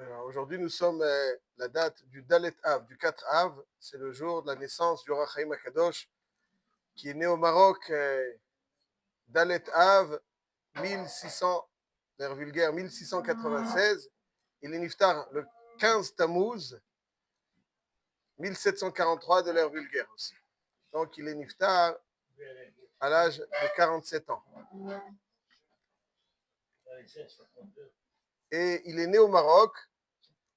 Alors, aujourd'hui, nous sommes la date du Dalet Av, du 4 Av. C'est le jour de la naissance du Ohr HaChaim HaKadosh, qui est né au Maroc, Dalet Av, 1600, l'air vulgaire, 1696. Il est niftar le 15 Tammuz, 1743 de l'ère vulgaire aussi. Donc, il est niftar à l'âge de 47 ans. Et il est né au Maroc.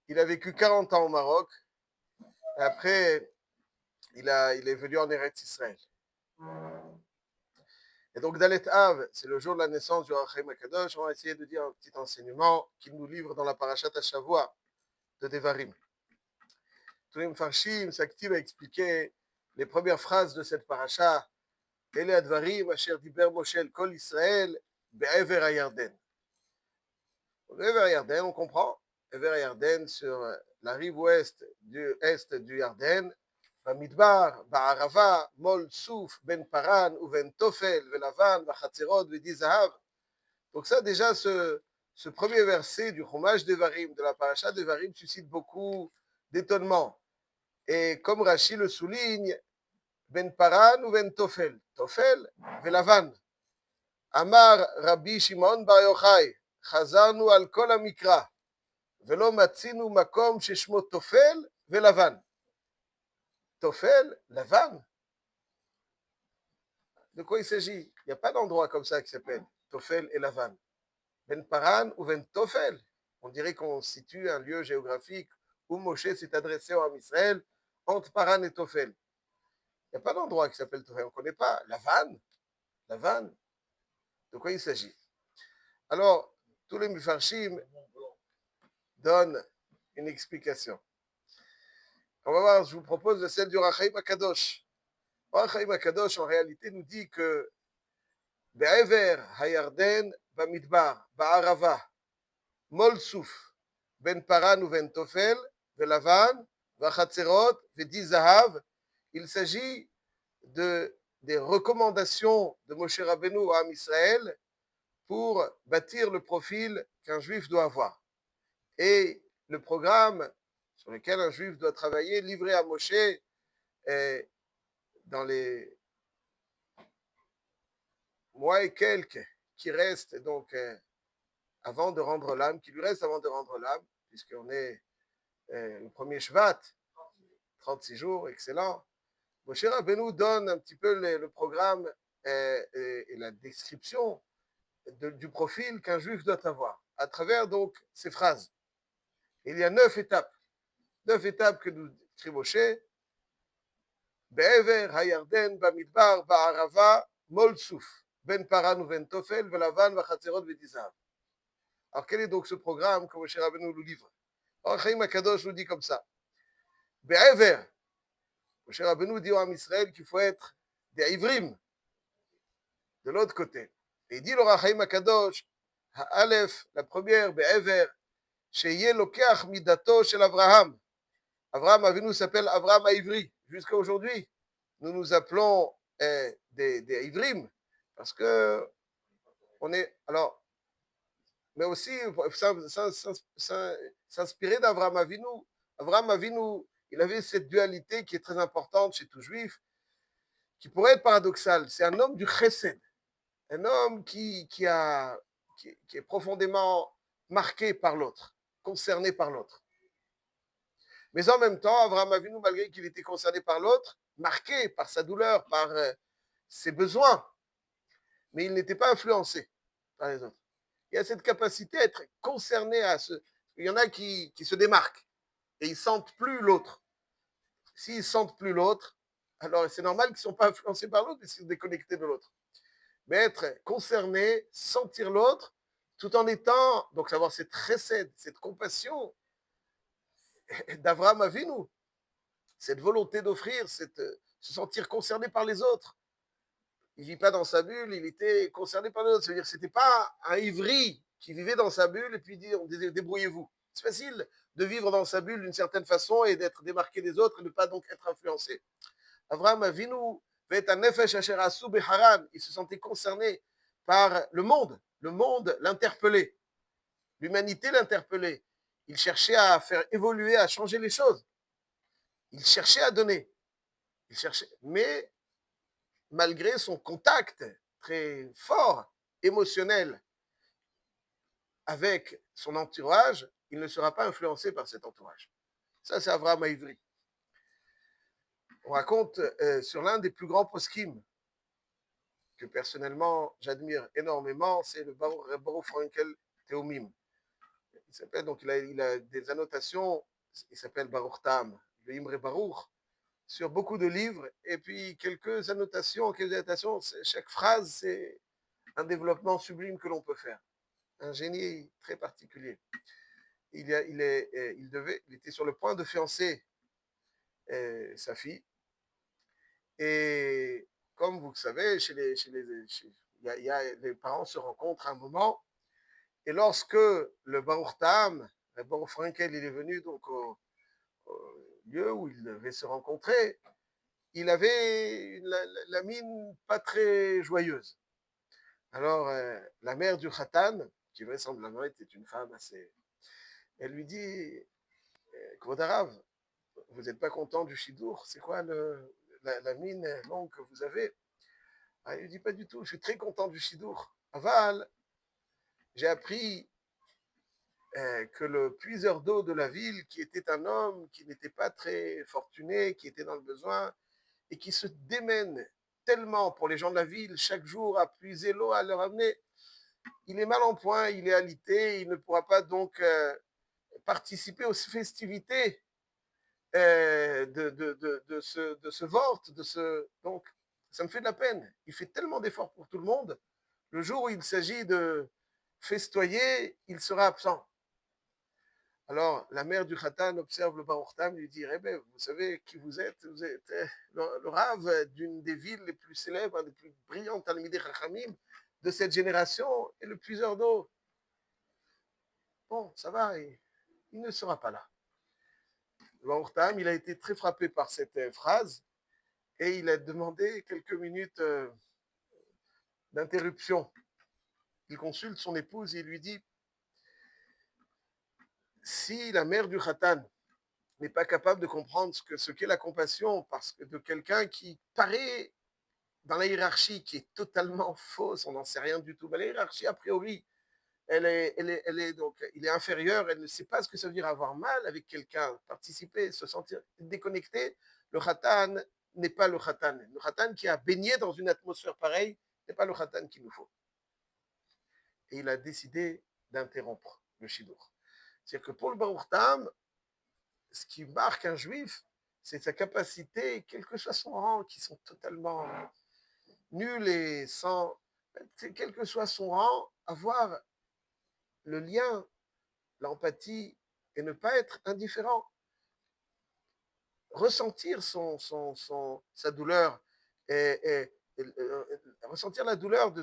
Il a vécu 40 ans au Maroc. Et après, il est venu en Eretz Israël. Et donc, Dalet Av, c'est le jour de la naissance du Ohr HaChaim HaKadosh. On va essayer de dire un petit enseignement qu'il nous livre dans la Parashat HaShavua de Devarim. Tous les Mfarshim s'activent à expliquer les premières phrases de cette parasha. Ele advarim asher diber Moshe el kol Israël be'ever hayarden. Be'ever hayarden, on comprend. Ever hayarden sur la rive ouest du est du Yarden. במדבר, בערבה, מול סוף, בין פרן ובין תופל ולבן וחצרות ודי זהב. Donc ça déjà, ce premier verset du Chumash Devarim, de la paracha Devarim, suscite beaucoup d'étonnement. Et comme Rashi le souligne, ben paran ou ben tofel, tofel velavan. Amar Rabbi Shimon bar Yochai, חזרנו על כל המקרא, ולא מצינו מקום ששמו תופל ולבן. Tofel, Lavan. De quoi il s'agit? Il n'y a pas d'endroit comme ça qui s'appelle Tofel et Lavan. Ben Paran ou Ben Tofel. On dirait qu'on situe un lieu géographique où Moshe s'est adressé au Ham Israël entre Paran et Tofel. Il n'y a pas d'endroit qui s'appelle Tofel. On ne connaît pas. Lavan. Lavan. De quoi il s'agit? Alors, tous les Mufarshim donnent une explication. On va voir, je vous propose celle du Ohr HaChaim HaKadosh. Ohr HaChaim HaKadosh, en réalité, nous dit que בעבר הירדן במדבר, בערבה, מול סוף, בין פרן ובין תופל, ולבן, והחצרות, ודי זהב. Il s'agit des recommandations de Moshe Rabbeinu à Am Israël pour bâtir le profil qu'un juif doit avoir. Et le programme sur lequel un juif doit travailler, livré à Moshe dans les mois et quelques qui restent donc avant de rendre l'âme, qui lui reste avant de rendre l'âme, puisqu'on est le premier Shvat, 36 jours, excellent. Moshe Rabbeinu donne un petit peu le programme et la description du profil qu'un juif doit avoir, à travers donc ces phrases. Il y a 9 étapes que nous écrit Moshe. בעבר הירדן, במדבר, בערבה, מול סוף, בין פרן ובין תופל, ולבן וחצרות ודי זהב. Alors, quel est donc ce programme que Moshe Rabbeinu nous livre? Ohr HaChaim HaKadosh nous dit comme ça. Be'ever. Moshe Rabbeinu dit au Ham Israël qu'il faut être des ivrim, de l'autre côté. Et il dit l'Ohr HaChaim HaKadosh, Ha'alef, la première, Be'ever, Sheyeh Lokeach Midato Shel Avraham. Avraham Avinu s'appelle Avraham Ivri. Jusqu'à aujourd'hui, nous nous appelons des ivrim, parce que on est. Alors, mais aussi s'inspirer d'Avraham Avinu. Avraham Avinu, il avait cette dualité qui est très importante chez tout juif, qui pourrait être paradoxale. C'est un homme du chesed, un homme qui est profondément marqué par l'autre, concerné par l'autre. Mais en même temps, Avraham Avinu, malgré qu'il était concerné par l'autre, marqué par sa douleur, par ses besoins, mais il n'était pas influencé par les autres. Il y a cette capacité à être concerné à ce. Il y en a qui se démarquent et ils sentent plus l'autre. S'ils sentent plus l'autre, alors c'est normal qu'ils ne sont pas influencés par l'autre, mais ils sont déconnectés de l'autre. Mais être concerné, sentir l'autre, tout en étant, donc avoir cette chesed, cette compassion d'Avraham Avinu, cette volonté d'offrir, se sentir concerné par les autres. Il ne vit pas dans sa bulle, il était concerné par les autres. C'est-à-dire que ce n'était pas un ivri qui vivait dans sa bulle et puis dit débrouillez-vous. C'est facile de vivre dans sa bulle d'une certaine façon et d'être démarqué des autres et de ne pas donc être influencé. Avraham Avinu fait un nefesh asher asu beharan. Il se sentait concerné par le monde l'interpellait, l'humanité l'interpellait. Il cherchait à faire évoluer, à changer les choses. Il cherchait à donner. Il cherchait, mais malgré son contact très fort, émotionnel, avec son entourage, il ne sera pas influencé par cet entourage. Ça, c'est Avraham Ivri. On raconte sur l'un des plus grands poskim que personnellement j'admire énormément, c'est le Baruch Frankel Théomim. Il s'appelle donc il a des annotations. Il s'appelle Baruch Tam, le Imre Baruch, sur beaucoup de livres, et puis quelques annotations. Chaque phrase, c'est un développement sublime que l'on peut faire. Un génie très particulier. Il était sur le point de fiancer sa fille. Et comme vous le savez, les parents se rencontrent à un moment. Et lorsque le Baruch Tam, le Baruch Frankel, il est venu donc au lieu où ils devaient se rencontrer, il avait la mine pas très joyeuse. Alors, la mère du Khatan, qui vraisemblablement était une femme assez... Elle lui dit, Kvodarav, vous n'êtes pas content du Shidour? C'est quoi la mine longue que vous avez? Ah, il lui dit, pas du tout, je suis très content du Shidour. Aval, j'ai appris que le puiseur d'eau de la ville, qui était un homme qui n'était pas très fortuné, qui était dans le besoin, et qui se démène tellement pour les gens de la ville, chaque jour à puiser l'eau, à leur amener, il est mal en point, il est alité, il ne pourra pas donc participer aux festivités de ce vort, donc ça me fait de la peine. Il fait tellement d'efforts pour tout le monde. Le jour où il s'agit de festoyer, il sera absent. Alors, la mère du Khatan observe le Baruch Tam, lui dit, Rebbe, vous savez qui vous êtes? Vous êtes le Rav d'une des villes les plus célèbres, des plus brillantes Talmidei Chachamim de cette génération, et le puiseur d'eau. Bon, ça va, il ne sera pas là. Le Baruch Tam, il a été très frappé par cette phrase, et il a demandé quelques minutes d'interruption. Il consulte son épouse et il lui dit, si la mère du Khatan n'est pas capable de comprendre ce qu'est la compassion parce que de quelqu'un qui paraît dans la hiérarchie, qui est totalement fausse, on n'en sait rien du tout. Mais la hiérarchie, a priori, donc, il est inférieur, elle ne sait pas ce que ça veut dire avoir mal avec quelqu'un, participer, se sentir déconnecté. Le Khatan n'est pas le Khatan. Le Khatan qui a baigné dans une atmosphère pareille n'est pas le Khatan qu'il nous faut. Et il a décidé d'interrompre le Shidour. C'est-à-dire que pour le Baruch Tam, ce qui marque un juif, c'est sa capacité, quel que soit son rang, qui sont totalement nuls et sans, quel que soit son rang, avoir le lien, l'empathie et ne pas être indifférent. Ressentir sa douleur et ressentir la douleur de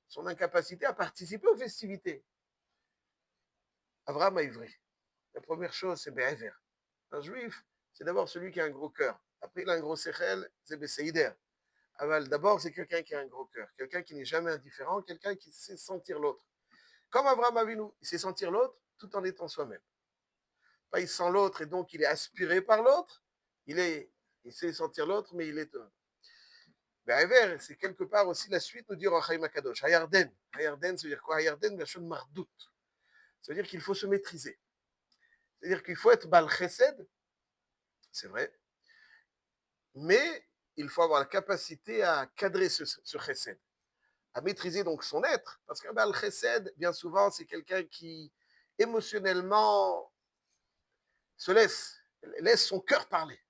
son incapacité à participer aux festivités. Avraham Ivri. La première chose, c'est Be'ever. Un juif, c'est d'abord celui qui a un gros cœur. Après, il a un gros sechel, c'est Beseider. D'abord, c'est quelqu'un qui a un gros cœur, quelqu'un qui n'est jamais indifférent, quelqu'un qui sait sentir l'autre. Comme Avraham Avinu, il sait sentir l'autre tout en étant soi-même. Pas il sent l'autre et donc il est aspiré par l'autre, il sait sentir l'autre, mais il est... Be'ever, c'est quelque part aussi la suite, nous dit Rachaim Akadosh. Hayarden. Hayarden, ça veut dire quoi? Hayarden, la chose mardout. Ça veut dire qu'il faut se maîtriser. C'est-à-dire qu'il faut être Bal Chesed, c'est vrai, mais il faut avoir la capacité à cadrer ce chesed, à maîtriser donc son être, parce qu'un Bal Chesed, bien souvent, c'est quelqu'un qui émotionnellement laisse son cœur parler.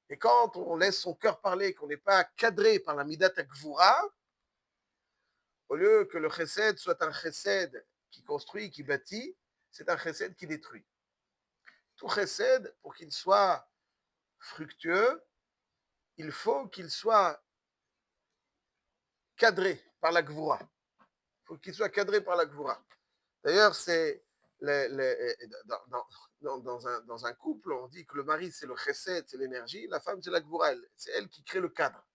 Et quand on laisse son cœur parler, qu'on n'est pas cadré par la Midat Gvura, au lieu que le chesed soit un chesed qui construit, qui bâtit, c'est un chesed qui détruit. Tout chesed, pour qu'il soit fructueux, il faut qu'il soit cadré par la Gvura. Il faut qu'il soit cadré par la Gvura. D'ailleurs, c'est dans un couple, on dit que le mari, c'est le chesed, c'est l'énergie, la femme, c'est la Gvura. C'est elle qui crée le cadre.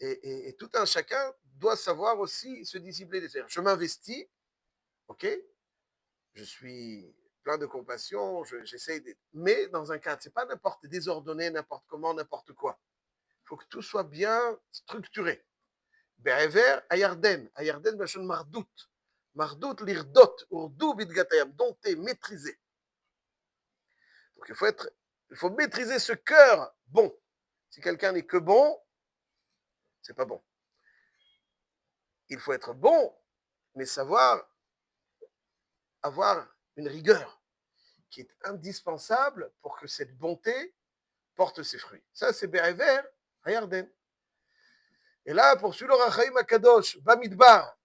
Et tout un chacun doit savoir aussi se discipliner. C'est-à-dire, je m'investis, ok, je suis plein de compassion, j'essaye de... Mais dans un cadre, c'est pas n'importe désordonné, n'importe comment, n'importe quoi. Il faut que tout soit bien structuré. Be'ever ayarden, ayarden b'lashon mardout. Mardout lirdot, urdu bidgatayam, dompter, maîtriser. Donc il faut maîtriser ce cœur bon. Si quelqu'un n'est que bon, c'est pas bon. Il faut être bon, mais savoir avoir une rigueur qui est indispensable pour que cette bonté porte ses fruits. Ça, c'est Be'ever ayarden. Et là, poursuit le Rachaim Akadosh, Bamidbar.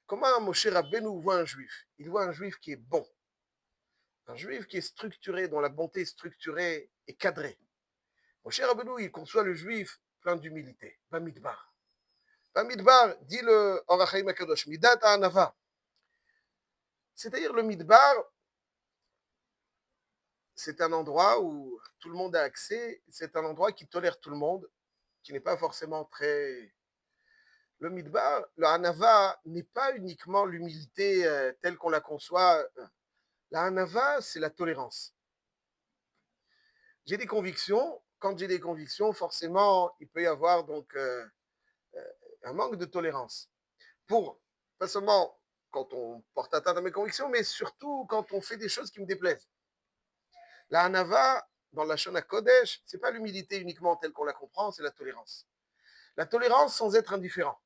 Comment Moshe Rabbeinu voit un juif? Il voit un juif qui est bon. Un juif qui est structuré, dont la bonté est structurée et cadrée. Moshe Rabbeinu, il conçoit le juif plein d'humilité. Bamidbar. Bamidbar, dit le Orachaim Akadosh, Midat Anava. C'est-à-dire le Midbar, c'est un endroit où tout le monde a accès, c'est un endroit qui tolère tout le monde, qui n'est pas forcément très... Le Midbar, le Anava, n'est pas uniquement l'humilité telle qu'on la conçoit. La Hanava, c'est la tolérance. J'ai des convictions. Quand j'ai des convictions, forcément, il peut y avoir donc un manque de tolérance. Pour, pas seulement quand on porte atteinte à mes convictions, mais surtout quand on fait des choses qui me déplaisent. La Hanava, dans la Shona Kodesh, c'est pas l'humilité uniquement telle qu'on la comprend, c'est la tolérance. La tolérance sans être indifférent.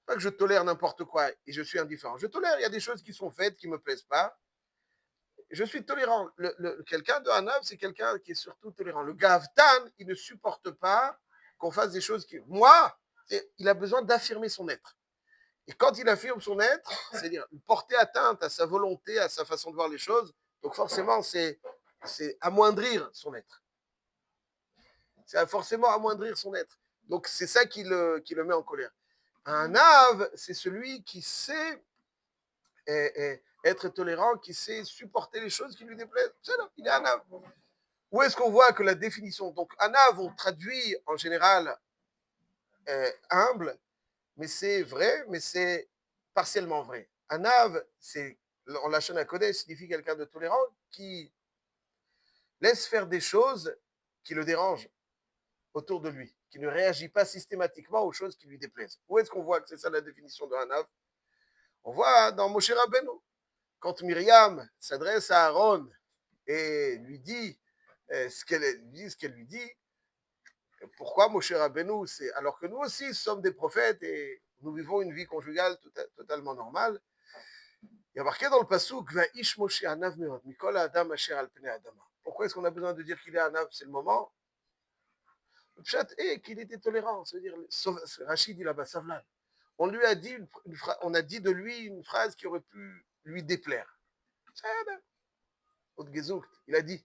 Pas que je tolère n'importe quoi et je suis indifférent. Je tolère, il y a des choses qui sont faites qui ne me plaisent pas. Je suis tolérant. Quelqu'un de Hanav, c'est quelqu'un qui est surtout tolérant. Le Gavtan, il ne supporte pas qu'on fasse des choses qui... Moi, il a besoin d'affirmer son être. Et quand il affirme son être, c'est-à-dire porter atteinte à sa volonté, à sa façon de voir les choses, donc forcément, c'est amoindrir son être. C'est forcément amoindrir son être. Donc c'est ça qui le met en colère. Un ave, c'est celui qui sait être tolérant, qui sait supporter les choses qui lui déplaisent. C'est là, il est un ave. Où est-ce qu'on voit que la définition, donc un ave, on traduit en général humble, mais c'est vrai, mais c'est partiellement vrai. Un ave, c'est, en lachon hakodesh, signifie quelqu'un de tolérant qui laisse faire des choses qui le dérangent autour de lui, qui ne réagit pas systématiquement aux choses qui lui déplaisent. Où est-ce qu'on voit que c'est ça la définition de Hanav? On voit dans Moshe Rabbeinu, quand Myriam s'adresse à Aaron et lui dit ce qu'elle lui dit, pourquoi Moshe Rabbeinu, c'est alors que nous aussi sommes des prophètes et nous vivons une vie conjugale totalement normale. Il y a marqué dans le passouk Va'ish Moshe Hanav Meod Mikol Adam Asher Al Pnei Adama. Pourquoi est-ce qu'on a besoin de dire qu'il est Hanav? C'est le moment. Le pshat est qu'il était tolérant. C'est-à-dire, Rachid dit là-bas, Savlan. On lui a dit, on a dit de lui une phrase qui aurait pu lui déplaire. Il a dit.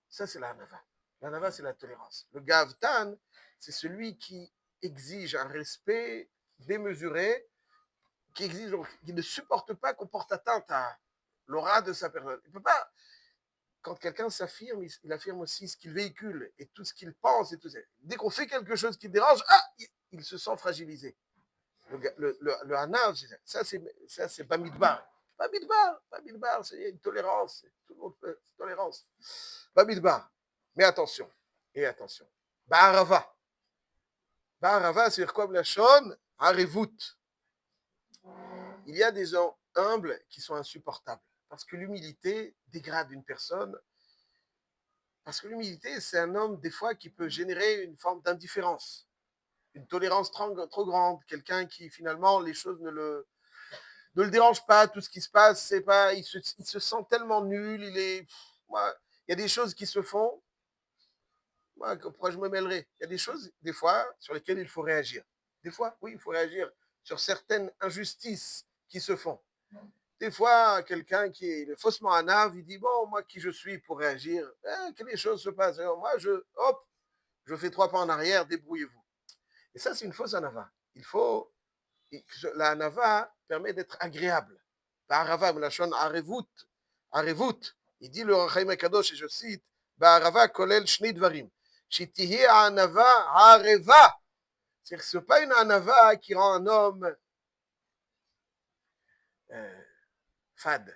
Ça c'est la Hanava. La Hanava, c'est la tolérance. Le Gavtan, c'est celui qui exige un respect démesuré, qui ne supporte pas qu'on porte atteinte à l'aura de sa personne. Il ne peut pas. Quand quelqu'un s'affirme, il affirme aussi ce qu'il véhicule et tout ce qu'il pense et tout ça. Dès qu'on fait quelque chose qui le dérange, il se sent fragilisé. Le Hanav, ça c'est Bamidbar. Bamidbar, c'est une tolérance. Tout le monde fait tolérance. Bamidbar. Mais attention, Ba'arava. Ba'arava, c'est comme la Shon, Harevut. Il y a des gens humbles qui sont insupportables. Parce que l'humilité dégrade une personne. Parce que l'humilité, c'est un homme, des fois, qui peut générer une forme d'indifférence. Une tolérance trop grande. Quelqu'un qui, finalement, les choses ne le dérange pas. Tout ce qui se passe, c'est pas... Il se sent tellement nul. Il y a des choses qui se font. Pourquoi je me mêlerai? Il y a des choses, des fois, sur lesquelles il faut réagir. Des fois, oui, il faut réagir sur certaines injustices qui se font. Des fois, quelqu'un qui est faussement hanav, il dit, bon, moi, qui je suis pour réagir? Que les choses se passent. Alors, moi, je fais 3 pas en arrière, débrouillez-vous. Et ça, c'est une fausse hanava. La hanava permet d'être agréable. Ba'arava, melachon arevut. Il dit le Chaim Akadosh, et je cite, Ba'arava kolel shni dvarim. Shitihi hanava areva. C'est-à-dire que ce n'est pas une hanava qui rend un homme fade.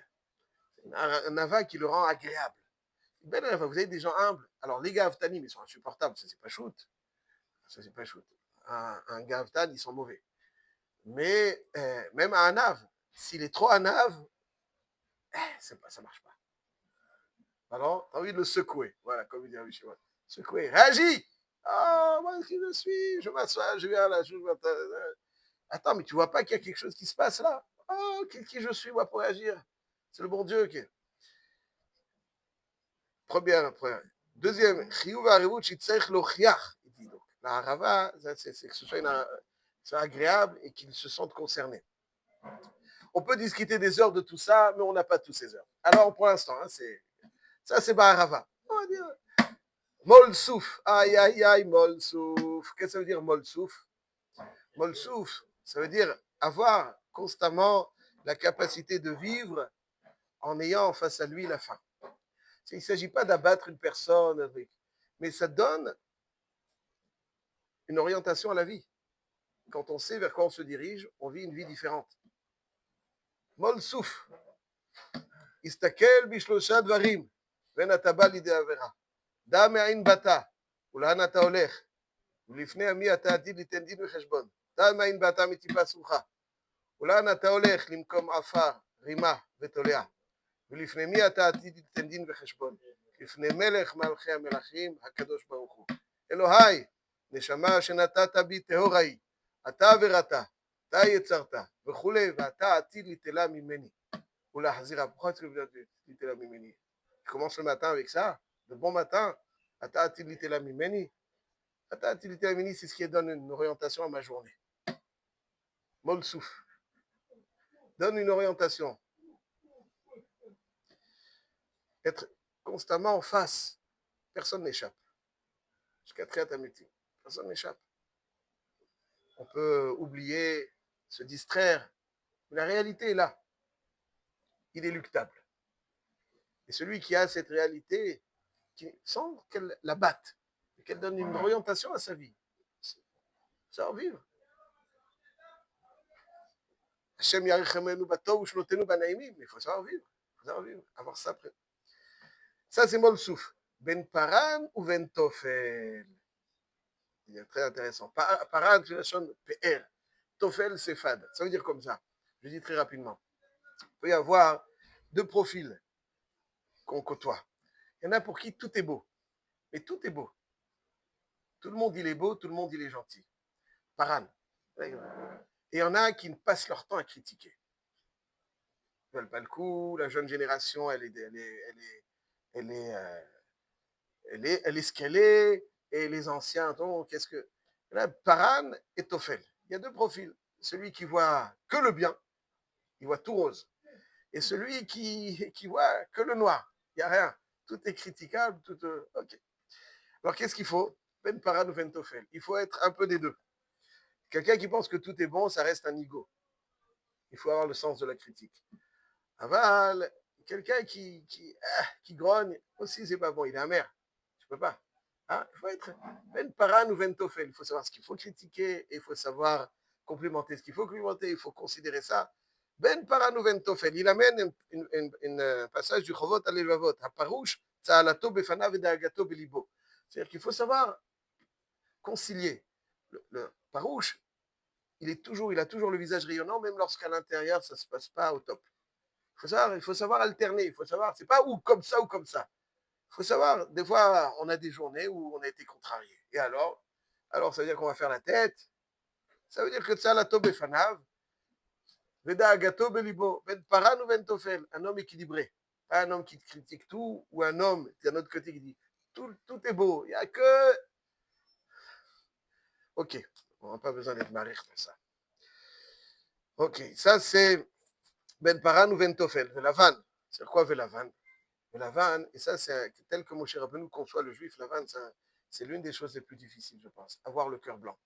Un ava qui le rend agréable. Ben, vous avez des gens humbles. Alors, les gavtanim, ils sont insupportables. Ça, c'est pas shoot. Ça, c'est pas shoot. Un gavtan, ils sont mauvais. Mais même un anav, s'il est trop anav, ça marche pas. Alors, t'as envie de le secouer. Voilà, comme il dit Rabbi Shimon. Secouer. Réagis. Ah, moi, qui je suis, je m'assois, je viens là, je m'attends. Attends, mais tu vois pas qu'il y a quelque chose qui se passe là? Oh, qui je suis, moi, pour réagir? C'est le bon Dieu qui est. Première. Deuxième, chiyuv harivut shitzarich lochiach. Il dit donc, la harava, c'est que ce soit agréable et qu'ils se sentent concernés. On peut discuter des heures de tout ça, mais on n'a pas tous ces heures. Alors, pour l'instant, hein, ça, c'est Baharava. On va dire Molsouf. Aïe, aïe, aïe, Molsouf. Qu'est-ce que ça veut dire Molsouf? Molsouf, ça veut dire avoir constamment la capacité de vivre en ayant face à lui la fin. Il ne s'agit pas d'abattre une personne, mais ça donne une orientation à la vie. Quand on sait vers quoi on se dirige, on vit une vie différente. Molsouf. Istakel bishlosha dvarim. בין אתה בא לידי עבירה. דע מאין באת, ולאן אתה הולך, ולפני מי אתה עתיד ליתן דין וחשבון. דע מאין באת מטיפה סרוחה, ולאן אתה הולך למקום עפר, רימה ותולע, ולפני מי אתה עתיד ליתן דין וחשבון. לפני מלך מלכי המלכים, הקדוש ברוך הוא. אלוהי, נשמה שנתת בי טהורה היא, אתה עבירתה, אתה יצרת, וכולי, ואתה עתיד ליטלה ממני, ולהחזירה. pourquoi est-ce que vous avez ליטלה ממני? Je commence le matin avec ça, le bon matin. Ata atilite la mimeni. Ata atilite la mimeni, c'est ce qui donne une orientation à ma journée. Molsouf. Donne une orientation. Être constamment en face. Personne n'échappe. Jusqu'à Triatamuti. Personne n'échappe. On peut oublier, se distraire. Mais la réalité est là. Inéluctable. Et celui qui a cette réalité, sans qu'elle la batte, qu'elle donne une orientation à sa vie, ça va vivre. Hachem Yarichemenu Batov, Shlotenu Banaimim, mais il faut savoir vivre. Il faut savoir vivre, avoir ça prêt. Ça, c'est Molsouf. Ben Paran ou Ben Tofel? C'est très intéressant. Paran, c'est la chaîne PR. Tofel, c'est Fad. Ça veut dire comme ça. Je dis très rapidement. Il peut y avoir deux profils qu'on côtoie. Il y en a pour qui tout est beau. Mais tout est beau. Tout le monde, il est beau, tout le monde, il est gentil. Paran. Et il y en a qui ne passent leur temps à critiquer. Ils ne veulent pas le coup. La jeune génération, elle est ce qu'elle est. Et les anciens, donc, qu'est-ce que. Là, Paran et Tofel. Il y a deux profils. Celui qui voit que le bien, il voit tout rose. Et celui qui voit que le noir. Il n'y a rien. Tout est critiquable. Tout, ok. Alors, qu'est-ce qu'il faut? Ben Paran ou Ben Tofel. Il faut être un peu des deux. Quelqu'un qui pense que tout est bon, ça reste un ego. Il faut avoir le sens de la critique. Aval, quelqu'un qui grogne, aussi, c'est pas bon. Il est amer. Tu peux pas. Hein? Il faut être Ben Paran ou Ben Tofel. Il faut savoir ce qu'il faut critiquer et il faut savoir complimenter ce qu'il faut complimenter. Il faut considérer ça. Ben Paran ou Ben Tofel. Il amène un passage du Chovot à l'Elvavot. Haparouche, Tza'alato befanav et da'agato belibo. C'est-à-dire qu'il faut savoir concilier. Le Parouche, il a toujours le visage rayonnant, même lorsqu'à l'intérieur, ça ne se passe pas au top. Il faut savoir alterner. Il faut savoir, c'est pas ou comme ça ou comme ça. Il faut savoir, des fois, on a des journées où on a été contrarié. Et alors, ça veut dire qu'on va faire la tête. Ça veut dire que ça, la tobe fanav, veda agato belibo, ben paran ou ben tofel, un homme équilibré. Pas un homme qui critique tout, ou un homme, d'un autre côté, qui dit tout est beau. Il n'y a que. Ok, on n'a pas besoin d'être marié pour ça. Ok, ça c'est ben paran ou ben tofel, velavan. C'est quoi velavan? Velavan, et ça c'est tel que Moshe Rabbeinu conçoit le juif, Lavan, c'est l'une des choses les plus difficiles, je pense. Avoir le cœur blanc.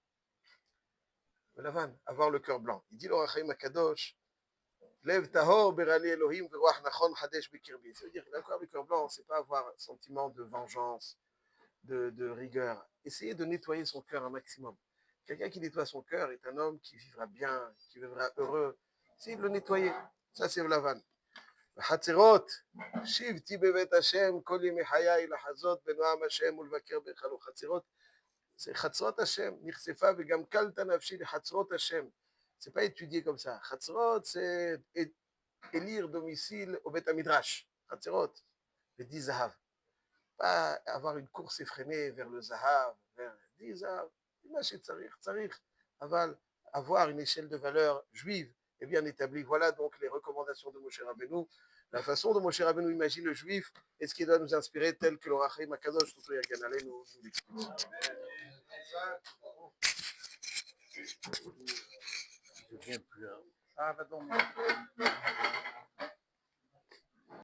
Lavan, avoir le cœur blanc. Il dit l'Or HaChaim HaKadosh, Lev tahor berali Elohim veruach nachon hadesh bikirbi. Ça veut dire qu'avoir le cœur blanc, c'est pas avoir un sentiment de vengeance, de rigueur. Essayez de nettoyer son cœur un maximum. Quelqu'un qui nettoie son cœur est un homme qui vivra bien, qui vivra heureux. Essayez de le nettoyer. Ça, c'est Lavan. חצרות, שבתי בבית השם כל ימי חיי לחזות בנועם השם ולבקר בהיכלו. חצרות, c'est חצרות השם, נחשפה וגם קלת נפשי לחצרות השם. C'est pas étudié comme ça. חצרות, c'est élire domicile au בית המדרש. חצרות, ודי זהב. pas avoir une course effrénée vers le זהב, vers די זהב. מה שצריך, צריך. אבל avoir une échelle de valeur juive est bien établie. Voilà donc les recommandations de Moshe Rabbeinu. La façon dont Moshe Rabbeinu imagine le juif et ce qui doit nous inspirer tel que l'Or HaChaim HaKadosh nous l'explique. Je viens plus. Ah, pardon.